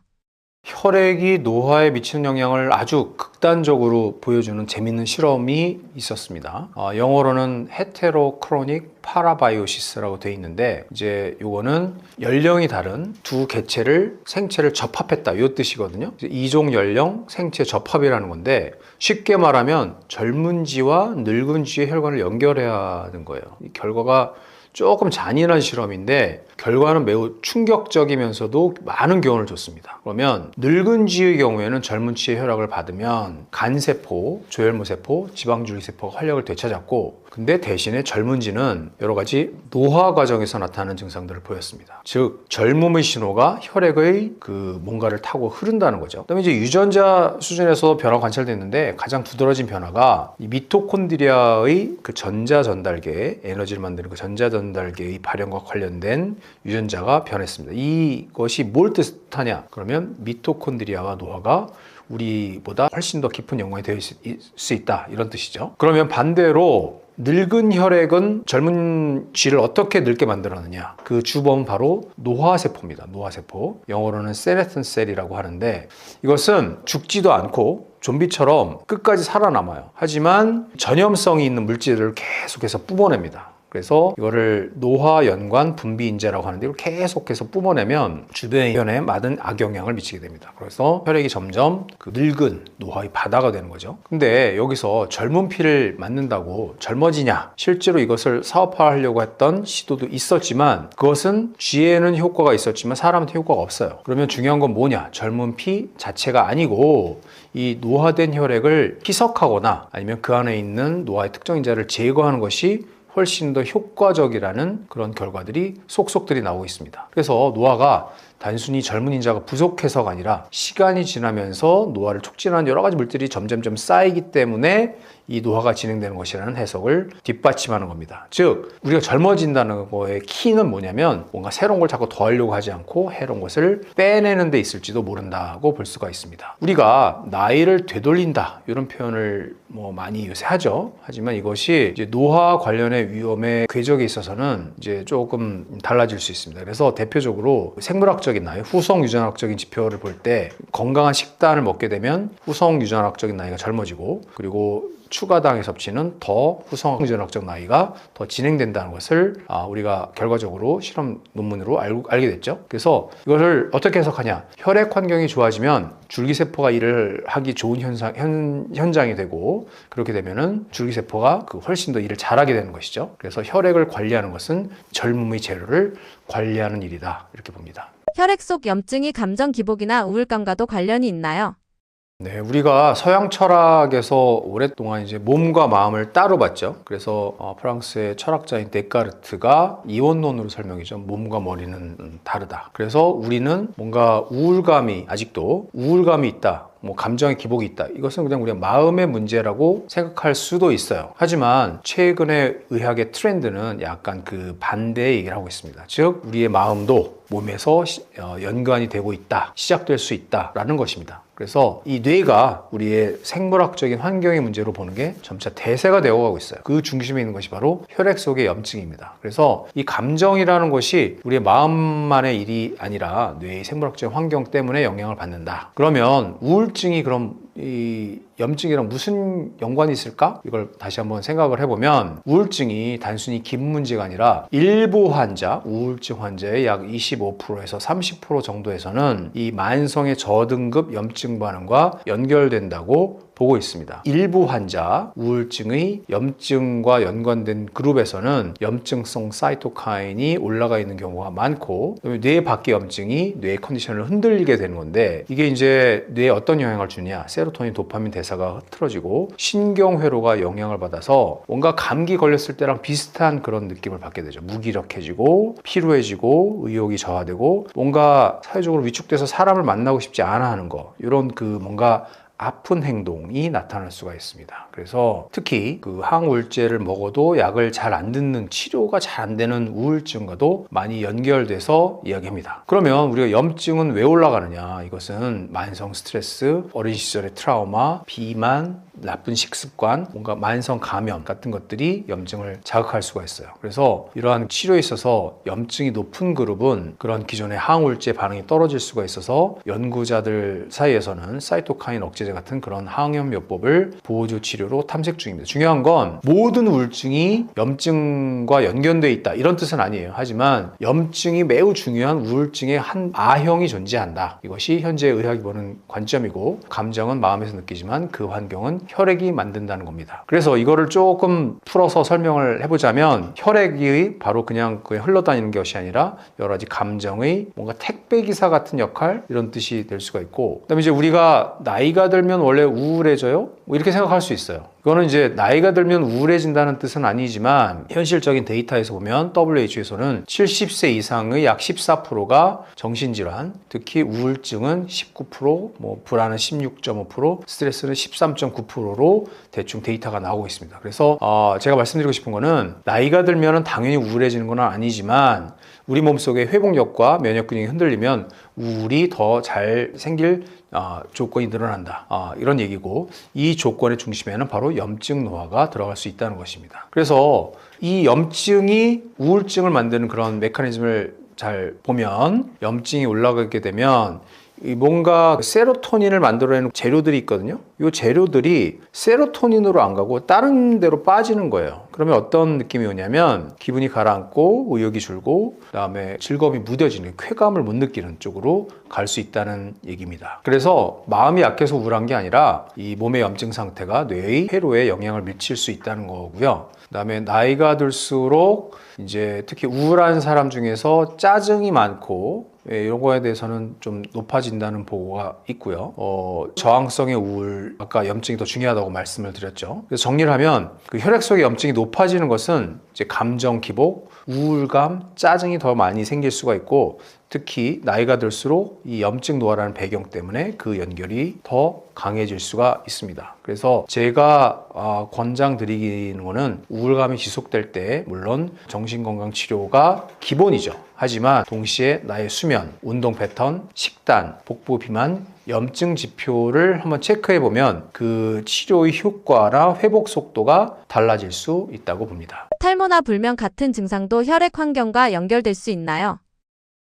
혈액이 노화에 미치는 영향을 아주 극단적으로 보여주는 재밌는 실험이 있었습니다. 영어로는 헤테로크로닉 파라바이오시스라고 되어 있는데, 이제 요거는 연령이 다른 두 개체를 생체를 접합했다 이 뜻이거든요. 이종 연령 생체 접합이라는 건데, 쉽게 말하면 젊은지와 늙은지의 혈관을 연결해야 하는 거예요. 이 결과가 조금 잔인한 실험인데 결과는 매우 충격적이면서도 많은 교훈을 줬습니다. 그러면 늙은지의 경우에는 젊은지의 혈액을 받으면 간세포, 조혈모세포, 지방줄기세포가 활력을 되찾았고, 근데 대신에 젊은지는 여러 가지 노화 과정에서 나타나는 증상들을 보였습니다. 즉 젊음의 신호가 혈액의 그 뭔가를 타고 흐른다는 거죠. 그다음에 이제 유전자 수준에서 변화가 관찰됐는데 가장 두드러진 변화가 이 미토콘드리아의 그 전자 전달계, 에너지를 만드는 그 전자 전달계의 발현과 관련된 유전자가 변했습니다. 이것이 뭘 뜻하냐? 그러면 미토콘드리아와 노화가 우리보다 훨씬 더 깊은 연관이 되어 있을 수 있다, 이런 뜻이죠. 그러면 반대로 늙은 혈액은 젊은 쥐를 어떻게 늙게 만들었느냐? 그 주범은 바로 노화세포입니다. 노화세포. 영어로는 세네튼 셀이라고 하는데, 이것은 죽지도 않고 좀비처럼 끝까지 살아남아요. 하지만 전염성이 있는 물질들을 계속해서 뿜어냅니다. 그래서 이거를 노화연관 분비인자라고 하는데, 이걸 계속해서 뿜어내면 주변에 많은 악영향을 미치게 됩니다. 그래서 혈액이 점점 그 늙은 노화의 바다가 되는 거죠. 근데 여기서 젊은 피를 맞는다고 젊어지냐? 실제로 이것을 사업화하려고 했던 시도도 있었지만 그것은 쥐에는 효과가 있었지만 사람한테 효과가 없어요. 그러면 중요한 건 뭐냐? 젊은 피 자체가 아니고 이 노화된 혈액을 희석하거나 아니면 그 안에 있는 노화의 특정인자를 제거하는 것이 훨씬 더 효과적이라는 그런 결과들이 속속들이 나오고 있습니다. 그래서 노화가 단순히 젊은 인자가 부족해서가 아니라 시간이 지나면서 노화를 촉진하는 여러 가지 물질이 점점점 쌓이기 때문에 이 노화가 진행되는 것이라는 해석을 뒷받침하는 겁니다. 즉 우리가 젊어진다는 거의 키는 뭐냐면 뭔가 새로운 걸 자꾸 더하려고 하지 않고 해로운 것을 빼내는 데 있을지도 모른다고 볼 수가 있습니다. 우리가 나이를 되돌린다 이런 표현을 많이 요새 하죠. 하지만 이것이 이제 노화 관련의 위험의 궤적에 있어서는 이제 조금 달라질 수 있습니다. 그래서 대표적으로 생물학적인 나이, 후성 유전학적인 지표를 볼 때 건강한 식단을 먹게 되면 후성 유전학적인 나이가 젊어지고, 그리고 추가당의 섭취는 더 후성 유전학적 나이가 더 진행된다는 것을 우리가 결과적으로 실험 논문으로 알게 됐죠. 그래서 이것을 어떻게 해석하냐? 혈액 환경이 좋아지면 줄기세포가 일을 하기 좋은 현장이 되고, 그렇게 되면은 줄기세포가 훨씬 더 일을 잘하게 되는 것이죠. 그래서 혈액을 관리하는 것은 젊음의 재료를 관리하는 일이다, 이렇게 봅니다. 혈액 속 염증이 감정 기복이나 우울감과도 관련이 있나요? 네, 우리가 서양 철학에서 오랫동안 이제 몸과 마음을 따로 봤죠. 그래서 프랑스의 철학자인 데카르트가 이원론으로 설명이죠. 몸과 머리는 다르다. 그래서 우리는 뭔가 아직도 우울감이 있다, 감정의 기복이 있다, 이것은 그냥 우리가 마음의 문제라고 생각할 수도 있어요. 하지만 최근의 의학의 트렌드는 약간 그 반대의 얘기를 하고 있습니다. 즉 우리의 마음도 몸에서 연관이 되고 있다, 시작될 수 있다라는 것입니다. 그래서 이 뇌가 우리의 생물학적인 환경의 문제로 보는 게 점차 대세가 되어가고 있어요. 그 중심에 있는 것이 바로 혈액 속의 염증입니다. 그래서 이 감정이라는 것이 우리의 마음만의 일이 아니라 뇌의 생물학적인 환경 때문에 영향을 받는다. 그러면 우울증이 이 염증이랑 무슨 연관이 있을까? 이걸 다시 한번 생각을 해보면, 우울증이 단순히 긴 문제가 아니라 일부 우울증 환자의 약 25%에서 30% 정도에서는 이 만성의 저등급 염증 반응과 연결된다고 보고 있습니다. 일부 환자 우울증의 염증과 연관된 그룹에서는 염증성 사이토카인이 올라가 있는 경우가 많고, 뇌 밖의 염증이 뇌의 컨디션을 흔들리게 되는 건데, 이게 이제 뇌에 어떤 영향을 주냐? 세로토닌, 도파민 대사가 흐트러지고 신경회로가 영향을 받아서 뭔가 감기 걸렸을 때랑 비슷한 그런 느낌을 받게 되죠. 무기력해지고 피로해지고 의욕이 저하되고 뭔가 사회적으로 위축돼서 사람을 만나고 싶지 않아 하는 거, 이런 뭔가 아픈 행동이 나타날 수가 있습니다. 그래서 특히 항우울제를 먹어도 약을 잘 안 듣는, 치료가 잘 안 되는 우울증과도 많이 연결돼서 이야기합니다. 그러면 우리가 염증은 왜 올라가느냐? 이것은 만성 스트레스, 어린 시절의 트라우마, 비만, 나쁜 식습관, 뭔가 만성 감염 같은 것들이 염증을 자극할 수가 있어요. 그래서 이러한 치료에 있어서 염증이 높은 그룹은 그런 기존의 항우울제 반응이 떨어질 수가 있어서 연구자들 사이에서는 사이토카인 억제제 같은 그런 항염요법을 보조 치료로 탐색 중입니다. 중요한 건 모든 우울증이 염증과 연결되어 있다, 이런 뜻은 아니에요. 하지만 염증이 매우 중요한 우울증의 한 아형이 존재한다. 이것이 현재 의학이 보는 관점이고, 감정은 마음에서 느끼지만 그 환경은 혈액이 만든다는 겁니다. 그래서 이거를 조금 풀어서 설명을 해보자면, 혈액이 바로 그냥 흘러다니는 것이 아니라 여러 가지 감정의 뭔가 택배기사 같은 역할, 이런 뜻이 될 수가 있고, 그다음에 이제 우리가 나이가 들면 원래 우울해져요? 이렇게 생각할 수 있어요. 이거는 이제 나이가 들면 우울해진다는 뜻은 아니지만, 현실적인 데이터에서 보면 WHO에서는 70세 이상의 약 14%가 정신질환, 특히 우울증은 19%, 불안은 16.5%, 스트레스는 13.9%로 대충 데이터가 나오고 있습니다. 그래서 제가 말씀드리고 싶은 거는, 나이가 들면 당연히 우울해지는 건 아니지만 우리 몸속의 회복력과 면역 기능이 흔들리면 우울이 더 잘 생길 조건이 늘어난다, 이런 얘기고, 이 조건의 중심에는 바로 염증 노화가 들어갈 수 있다는 것입니다. 그래서 이 염증이 우울증을 만드는 그런 메커니즘을 잘 보면, 염증이 올라가게 되면 뭔가 세로토닌을 만들어내는 재료들이 있거든요. 이 재료들이 세로토닌으로 안 가고 다른 데로 빠지는 거예요. 그러면 어떤 느낌이 오냐면, 기분이 가라앉고 의욕이 줄고, 그다음에 즐거움이 무뎌지는, 쾌감을 못 느끼는 쪽으로 갈 수 있다는 얘기입니다. 그래서 마음이 약해서 우울한 게 아니라 이 몸의 염증 상태가 뇌의 회로에 영향을 미칠 수 있다는 거고요. 그다음에 나이가 들수록 이제 특히 우울한 사람 중에서 짜증이 많고, 이런 거에 대해서는 좀 높아진다는 보고가 있고요. 저항성의 우울, 아까 염증이 더 중요하다고 말씀을 드렸죠. 그래서 정리를 하면, 혈액 속의 염증이 높아지는 것은 이제 감정 기복, 우울감, 짜증이 더 많이 생길 수가 있고, 특히 나이가 들수록 이 염증 노화라는 배경 때문에 그 연결이 더 강해질 수가 있습니다. 그래서 제가 권장드리는 거는 우울감이 지속될 때 물론 정신건강치료가 기본이죠. 하지만 동시에 나의 수면, 운동 패턴, 식단, 복부 비만, 염증 지표를 한번 체크해 보면 그 치료의 효과나 회복 속도가 달라질 수 있다고 봅니다. 탈모나 불면 같은 증상도 혈액 환경과 연결될 수 있나요?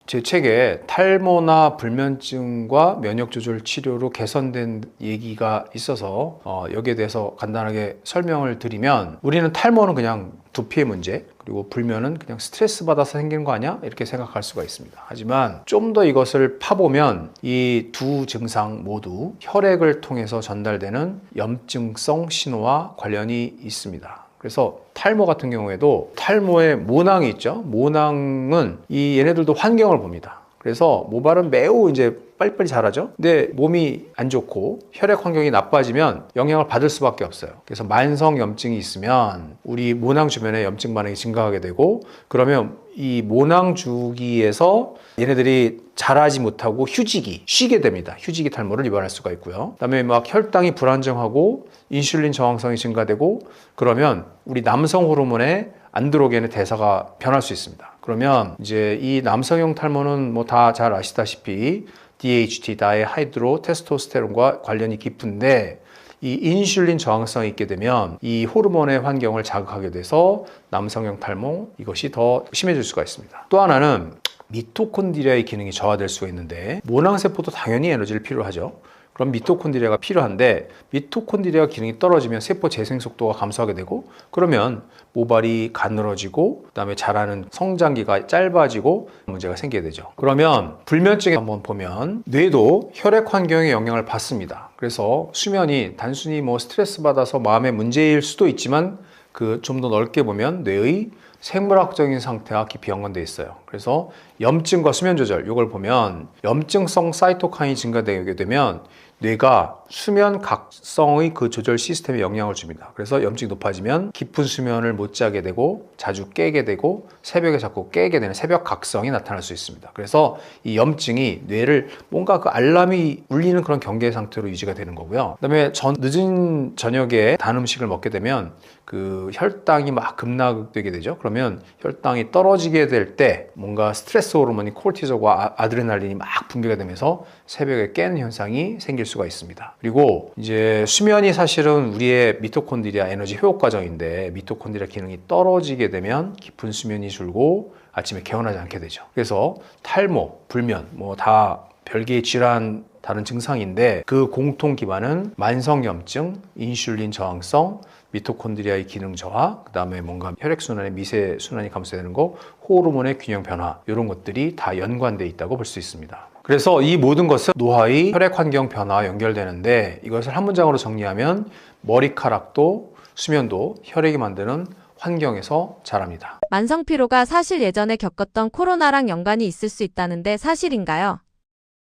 제 책에 탈모나 불면증과 면역 조절 치료로 개선된 얘기가 있어서 여기에 대해서 간단하게 설명을 드리면, 우리는 탈모는 그냥 두피의 문제, 그리고 불면은 그냥 스트레스 받아서 생기는 거 아니야? 이렇게 생각할 수가 있습니다. 하지만 좀 더 이것을 파보면 이 두 증상 모두 혈액을 통해서 전달되는 염증성 신호와 관련이 있습니다. 그래서 탈모 같은 경우에도 탈모에 모낭이 있죠. 모낭은 얘네들도 환경을 봅니다. 그래서 모발은 매우 이제 빨리빨리 자라죠. 근데 몸이 안 좋고 혈액 환경이 나빠지면 영향을 받을 수밖에 없어요. 그래서 만성 염증이 있으면 우리 모낭 주변에 염증 반응이 증가하게 되고, 그러면 이 모낭 주기에서 얘네들이 자라지 못하고 쉬게 됩니다. 휴지기 탈모를 유발할 수가 있고요. 그다음에 막 혈당이 불안정하고 인슐린 저항성이 증가되고, 그러면 우리 남성 호르몬의 안드로겐의 대사가 변할 수 있습니다. 그러면 이제 이 남성형 탈모는 뭐 다 잘 아시다시피 DHT, 다이하이드로 테스토스테론과 관련이 깊은데, 이 인슐린 저항성이 있게 되면 이 호르몬의 환경을 자극하게 돼서 남성형 탈모, 이것이 더 심해질 수가 있습니다. 또 하나는 미토콘드리아의 기능이 저하될 수가 있는데, 모낭세포도 당연히 에너지를 필요하죠. 그럼 미토콘드리아가 필요한데, 미토콘드리아 기능이 떨어지면 세포 재생 속도가 감소하게 되고, 그러면 모발이 가늘어지고 그다음에 자라는 성장기가 짧아지고 문제가 생기게 되죠. 그러면 불면증에 한번 보면 뇌도 혈액 환경의 영향을 받습니다. 그래서 수면이 단순히 뭐 스트레스 받아서 마음의 문제일 수도 있지만, 그 좀 더 넓게 보면 뇌의 생물학적인 상태와 깊이 연관되어 있어요. 그래서 염증과 수면 조절, 이걸 보면 염증성 사이토카인이 증가되게 되면 뇌가 수면 각성의 그 조절 시스템에 영향을 줍니다. 그래서 염증이 높아지면 깊은 수면을 못 자게 되고 자주 깨게 되고 새벽에 자꾸 깨게 되는 새벽 각성이 나타날 수 있습니다. 그래서 이 염증이 뇌를 뭔가 그 알람이 울리는 그런 경계 상태로 유지가 되는 거고요. 그다음에 늦은 저녁에 단 음식을 먹게 되면 그 혈당이 막 급락되게 되죠. 그러면 혈당이 떨어지게 될 때 뭔가 스트레스 호르몬이 콜티졸과 아드레날린이 막 분비가 되면서 새벽에 깨는 현상이 생길 수가 있습니다. 그리고 이제 수면이 사실은 우리의 미토콘드리아 에너지 회복 과정인데, 미토콘드리아 기능이 떨어지게 되면 깊은 수면이 줄고 아침에 개운하지 않게 되죠. 그래서 탈모, 불면 뭐 다 별개의 질환 다른 증상인데, 그 공통 기반은 만성염증, 인슐린 저항성, 미토콘드리아의 기능 저하, 그 다음에 뭔가 혈액순환의 미세 순환이 감소되는 거, 호르몬의 균형 변화, 이런 것들이 다 연관되어 있다고 볼 수 있습니다. 그래서 이 모든 것은 노화의 혈액 환경 변화와 연결되는데, 이것을 한 문장으로 정리하면 머리카락도 수면도 혈액이 만드는 환경에서 자랍니다. 만성 피로가 사실 예전에 겪었던 코로나랑 연관이 있을 수 있다는데 사실인가요?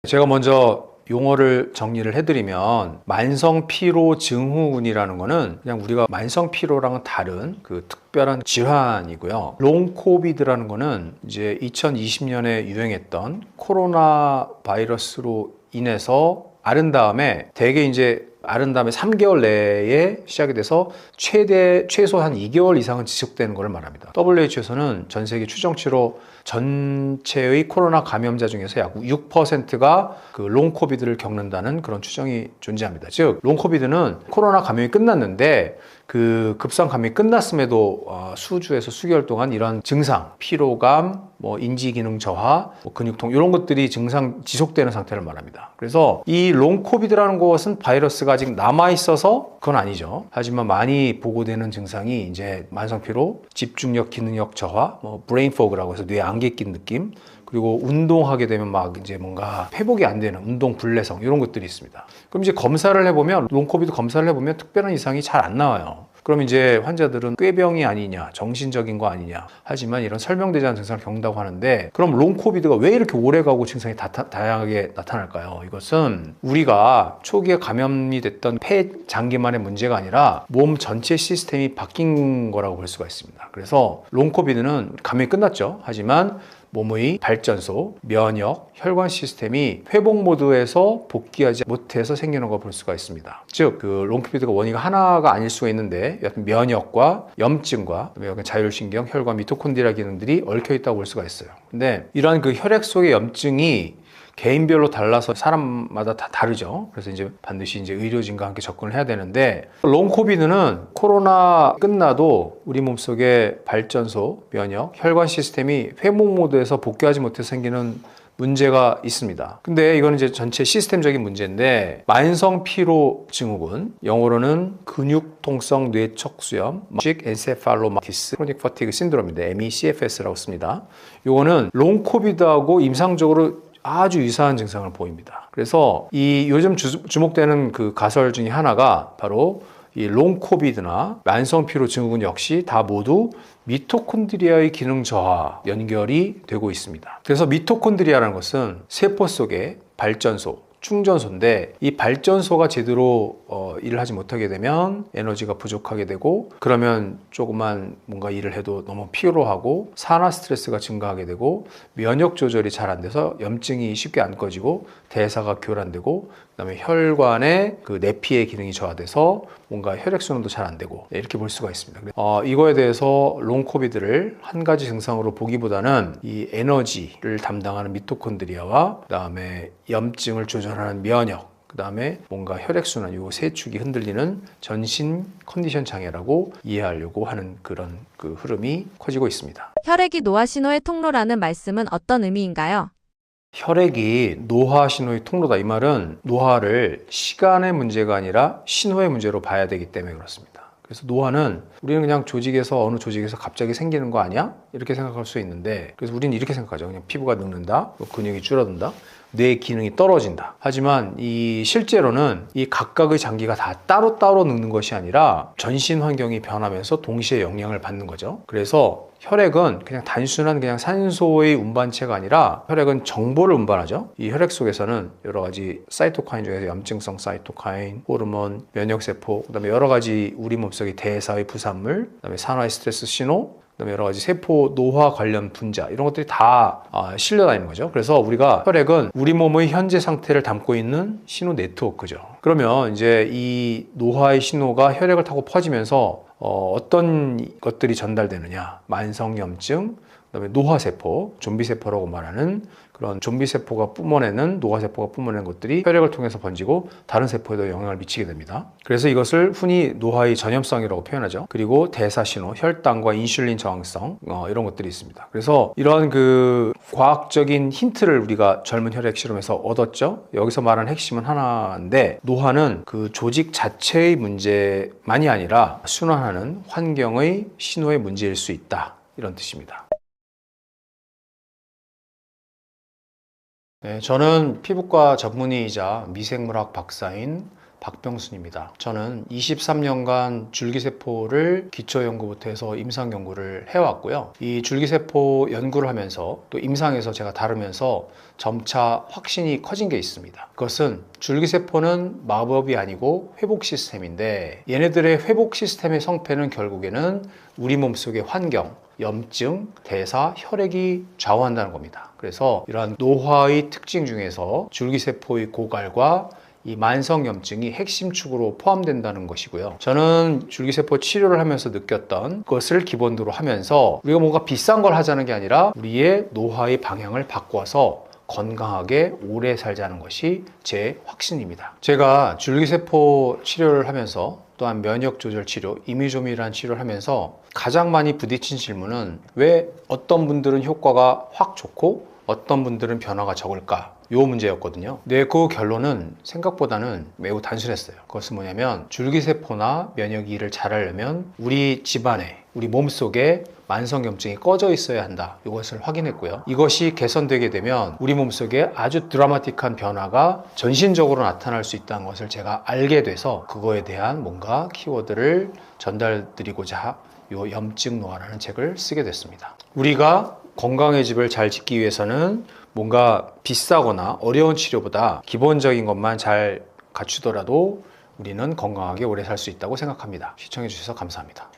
제가 먼저 용어를 정리를 해드리면, 만성 피로 증후군이라는 거는 그냥 우리가 만성 피로랑은 다른 그 특별한 질환이고요. 롱 코비드라는 거는 이제 2020년에 유행했던 코로나 바이러스로 인해서 앓은 다음에 대개 이제 앓은 다음에 3개월 내에 시작이 돼서 최소 한 2개월 이상은 지속되는 것을 말합니다. WHO에서는 전 세계 추정치로 전체의 코로나 감염자 중에서 약 6%가 그 롱코비드를 겪는다는 그런 추정이 존재합니다. 즉, 롱코비드는 코로나 감염이 끝났는데 그 급성 감염이 끝났음에도 수주에서 수개월 동안 이런 증상, 피로감, 뭐 인지기능 저하, 뭐 근육통, 이런 것들이 증상 지속되는 상태를 말합니다. 그래서 이 롱코비드라는 것은 바이러스가 아직 남아있어서 그건 아니죠. 하지만 많이 보고되는 증상이 이제 만성피로, 집중력, 기능력 저하, 뭐 브레인 포그라고 해서 뇌에 안개 낀 느낌, 그리고 운동하게 되면 막 이제 뭔가 회복이 안 되는 운동 불내성, 이런 것들이 있습니다. 그럼 이제 검사를 해보면, 롱코비드 검사를 해보면 특별한 이상이 잘 안 나와요. 그럼 이제 환자들은 꾀병이 아니냐, 정신적인 거 아니냐 하지만 이런 설명되지 않은 증상을 겪는다고 하는데, 그럼 롱 코비드가 왜 이렇게 오래가고 증상이 다양하게 나타날까요? 이것은 우리가 초기에 감염이 됐던 폐 장기만의 문제가 아니라 몸 전체 시스템이 바뀐 거라고 볼 수가 있습니다. 그래서 롱 코비드는 감염이 끝났죠. 하지만 몸의 발전소, 면역, 혈관 시스템이 회복 모드에서 복귀하지 못해서 생기는 걸 볼 수가 있습니다. 즉, 그 롱코비드가 원인이 하나가 아닐 수가 있는데, 면역과 염증과 자율신경, 혈관, 미토콘드리아 기능들이 얽혀 있다고 볼 수가 있어요. 근데 이러한 그 혈액 속의 염증이 개인별로 달라서 사람마다 다 다르죠. 그래서 이제 반드시 이제 의료진과 함께 접근을 해야 되는데, 롱 코비드는 코로나 끝나도 우리 몸속의 발전소, 면역, 혈관 시스템이 회복 모드에서 복귀하지 못해서 생기는 문제가 있습니다. 근데 이거는 이제 전체 시스템적인 문제인데, 만성 피로 증후군, 영어로는 근육통성 뇌척수염, 엔세팔로마티스 크로닉 퍼티그 신드롬인데 MECFS라고 씁니다. 이거는 롱 코비드하고 임상적으로 아주 유사한 증상을 보입니다. 그래서 이 요즘 주목되는 그 가설 중에 하나가 바로 이 롱 코비드나 만성 피로 증후군 역시 다 모두 미토콘드리아의 기능 저하 연결이 되고 있습니다. 그래서 미토콘드리아라는 것은 세포 속의 발전소, 충전소인데, 이 발전소가 제대로 일을 하지 못하게 되면 에너지가 부족하게 되고, 그러면 조그만 뭔가 일을 해도 너무 피로하고 산화 스트레스가 증가하게 되고, 면역 조절이 잘 안 돼서 염증이 쉽게 안 꺼지고 대사가 교란되고, 그다음에 혈관의 그 내피의 기능이 저하돼서 뭔가 혈액순환도 잘 안 되고, 이렇게 볼 수가 있습니다. 이거에 대해서 롱 코비드를 한 가지 증상으로 보기보다는 이 에너지를 담당하는 미토콘드리아와 그다음에 염증을 조절하는 면역, 그 다음에 뭔가 혈액순환, 요 세 축이 흔들리는 전신 컨디션 장애라고 이해하려고 하는 그런 그 흐름이 커지고 있습니다. 혈액이 노화 신호의 통로라는 말씀은 어떤 의미인가요? 혈액이 노화 신호의 통로다. 이 말은 노화를 시간의 문제가 아니라 신호의 문제로 봐야 되기 때문에 그렇습니다. 그래서 노화는 우리는 그냥 조직에서 어느 조직에서 갑자기 생기는 거 아니야? 이렇게 생각할 수 있는데, 그래서 우리는 이렇게 생각하죠. 그냥 피부가 늙는다, 근육이 줄어든다, 뇌 기능이 떨어진다. 하지만 이 실제로는 이 각각의 장기가 다 따로따로 늙는 것이 아니라 전신 환경이 변하면서 동시에 영향을 받는 거죠. 그래서 혈액은 그냥 단순한 그냥 산소의 운반체가 아니라 혈액은 정보를 운반하죠. 이 혈액 속에서는 여러 가지 사이토카인 중에서 염증성 사이토카인, 호르몬, 면역세포, 그다음에 여러 가지 우리 몸속의 대사의 부산물, 그다음에 산화의 스트레스 신호, 그다음에 여러 가지 세포 노화 관련 분자, 이런 것들이 다 실려 다니는 거죠. 그래서 우리가 혈액은 우리 몸의 현재 상태를 담고 있는 신호 네트워크죠. 그러면 이제 이 노화의 신호가 혈액을 타고 퍼지면서 어떤 것들이 전달되느냐, 만성염증, 그다음에 노화세포, 좀비세포라고 말하는 그런 좀비세포가 뿜어내는, 노화세포가 뿜어내는 것들이 혈액을 통해서 번지고 다른 세포에도 영향을 미치게 됩니다. 그래서 이것을 흔히 노화의 전염성이라고 표현하죠. 그리고 대사신호, 혈당과 인슐린 저항성, 이런 것들이 있습니다. 그래서 이런 그 과학적인 힌트를 우리가 젊은 혈액 실험에서 얻었죠. 여기서 말하는 핵심은 하나인데, 노화는 그 조직 자체의 문제만이 아니라 순환하는 환경의 신호의 문제일 수 있다, 이런 뜻입니다. 네, 저는 피부과 전문의이자 미생물학 박사인 박병순입니다. 저는 23년간 줄기세포를 기초연구부터 해서 임상연구를 해왔고요. 이 줄기세포 연구를 하면서 또 임상에서 제가 다루면서 점차 확신이 커진 게 있습니다. 그것은 줄기세포는 마법이 아니고 회복 시스템인데, 얘네들의 회복 시스템의 성패는 결국에는 우리 몸속의 환경, 염증, 대사, 혈액이 좌우한다는 겁니다. 그래서 이러한 노화의 특징 중에서 줄기세포의 고갈과 이 만성염증이 핵심 축으로 포함된다는 것이고요. 저는 줄기세포 치료를 하면서 느꼈던 것을 기본으로 하면서 우리가 뭔가 비싼 걸 하자는 게 아니라 우리의 노화의 방향을 바꿔서 건강하게 오래 살자는 것이 제 확신입니다. 제가 줄기세포 치료를 하면서 또한 면역 조절 치료, 이뮤조미라는 치료를 하면서 가장 많이 부딪힌 질문은 왜 어떤 분들은 효과가 확 좋고 어떤 분들은 변화가 적을까? 요 문제였거든요. 근데 그 결론은 생각보다는 매우 단순했어요. 그것은 뭐냐면 줄기세포나 면역이를 잘하려면 우리 집안에, 우리 몸속에 만성염증이 꺼져 있어야 한다. 이것을 확인했고요. 이것이 개선되게 되면 우리 몸속에 아주 드라마틱한 변화가 전신적으로 나타날 수 있다는 것을 제가 알게 돼서 그거에 대한 뭔가 키워드를 전달드리고자 요 염증 노화라는 책을 쓰게 됐습니다. 우리가 건강의 집을 잘 짓기 위해서는 뭔가 비싸거나 어려운 치료보다 기본적인 것만 잘 갖추더라도 우리는 건강하게 오래 살 수 있다고 생각합니다. 시청해 주셔서 감사합니다.